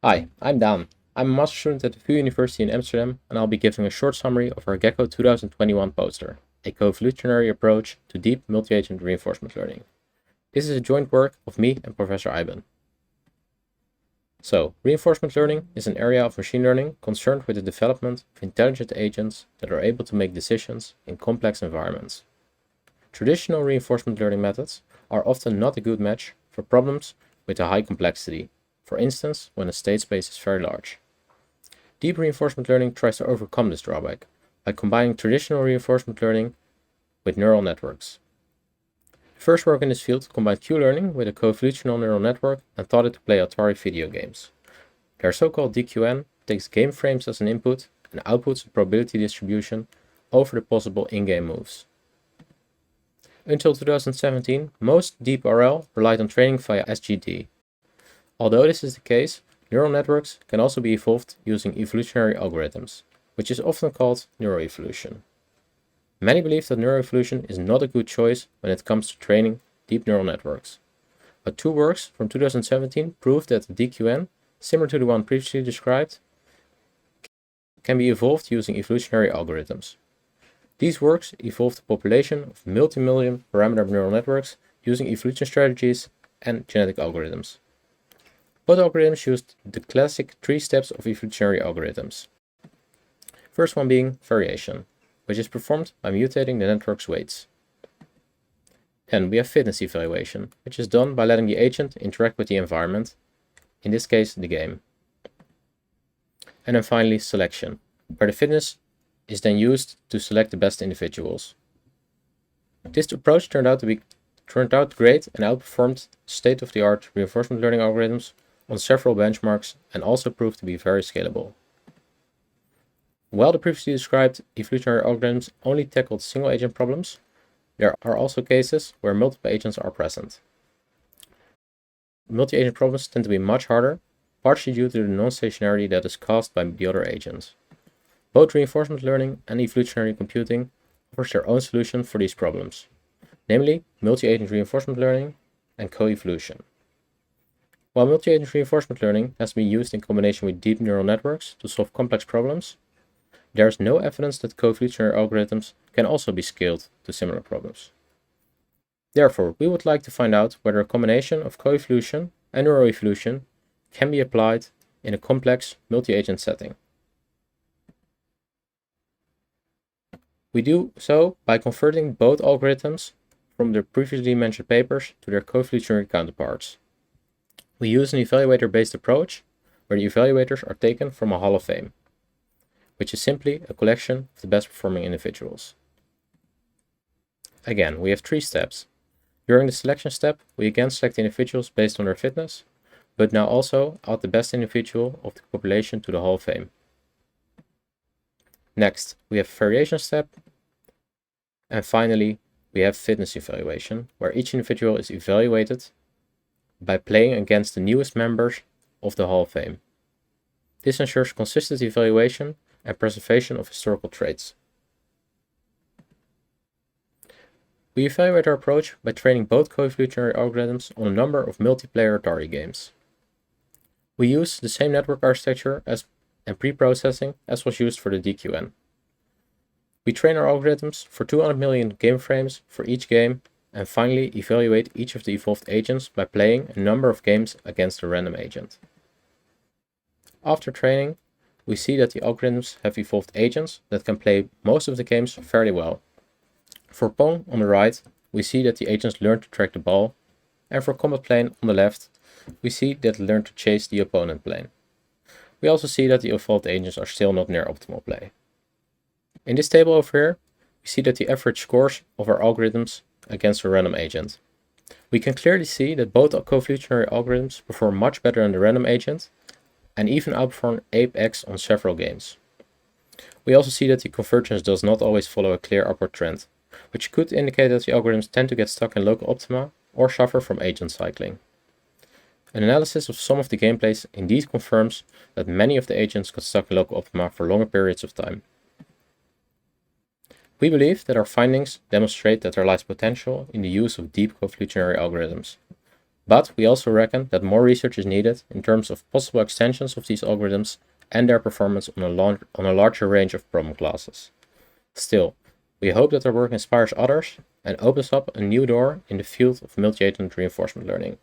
Hi, I'm Daan. I'm a master student at the VU University in Amsterdam, and I'll be giving a short summary of our GECCO 2021 poster, a coevolutionary approach to deep multi-agent reinforcement learning. This is a joint work of me and Professor Eiben. So, reinforcement learning is an area of machine learning concerned with the development of intelligent agents that are able to make decisions in complex environments. Traditional reinforcement learning methods are often not a good match for problems with a high complexity, for instance when a state space is very large. Deep reinforcement learning tries to overcome this drawback by combining traditional reinforcement learning with neural networks. The first work in this field combined Q-learning with a coevolutional neural network and taught it to play Atari video games. Their so-called DQN takes game frames as an input and outputs a probability distribution over the possible in-game moves. Until 2017, most deep RL relied on training via SGD. Although this is the case, neural networks can also be evolved using evolutionary algorithms, which is often called neuroevolution. Many believe that neuroevolution is not a good choice when it comes to training deep neural networks. But two works from 2017 prove that the DQN, similar to the one previously described, can be evolved using evolutionary algorithms. These works evolved a population of multi-million parameter neural networks using evolution strategies and genetic algorithms. Both algorithms used the classic three steps of evolutionary algorithms. First one being variation, which is performed by mutating the network's weights. Then we have fitness evaluation, which is done by letting the agent interact with the environment, in this case the game. And then finally selection, where the fitness is then used to select the best individuals. This approach turned out great and outperformed state-of-the-art reinforcement learning algorithms on several benchmarks and also proved to be very scalable. While the previously described evolutionary algorithms only tackled single-agent problems, there are also cases where multiple agents are present. Multi-agent problems tend to be much harder, partially due to the non-stationarity that is caused by the other agents. Both reinforcement learning and evolutionary computing offers their own solution for these problems, namely multi-agent reinforcement learning and coevolution. While multi-agent reinforcement learning has been used in combination with deep neural networks to solve complex problems, there is no evidence that coevolutionary algorithms can also be scaled to similar problems. Therefore, we would like to find out whether a combination of coevolution and neuroevolution can be applied in a complex multi-agent setting. We do so by converting both algorithms from the previously mentioned papers to their coevolutionary counterparts. We use an evaluator-based approach where the evaluators are taken from a Hall of Fame, which is simply a collection of the best performing individuals. Again, we have three steps. During the selection step, we again select individuals based on their fitness, but now also add the best individual of the population to the Hall of Fame. Next, we have variation step, and finally, we have fitness evaluation, where each individual is evaluated by playing against the newest members of the Hall of Fame. This ensures consistent evaluation and preservation of historical traits. We evaluate our approach by training both coevolutionary algorithms on a number of multiplayer Atari games. We use the same network architecture and pre-processing as was used for the DQN. We train our algorithms for 200 million game frames for each game and finally evaluate each of the evolved agents by playing a number of games against a random agent. After training, we see that the algorithms have evolved agents that can play most of the games fairly well. For Pong on the right, we see that the agents learn to track the ball, and for Combat Plane on the left, we see that they learn to chase the opponent plane. We also see that the evolved agents are still not near optimal play. In this table over here, we see that the average scores of our algorithms against a random agent. We can clearly see that both coevolutionary algorithms perform much better than the random agent and even outperform Ape-X on several games. We also see that the convergence does not always follow a clear upward trend, which could indicate that the algorithms tend to get stuck in local optima or suffer from agent cycling. An analysis of some of the gameplays indeed confirms that many of the agents got stuck in local optima for longer periods of time. We believe that our findings demonstrate that there lies potential in the use of deep coevolutionary algorithms. But we also reckon that more research is needed in terms of possible extensions of these algorithms and their performance on a larger range of problem classes. Still, we hope that our work inspires others and opens up a new door in the field of multi-agent reinforcement learning.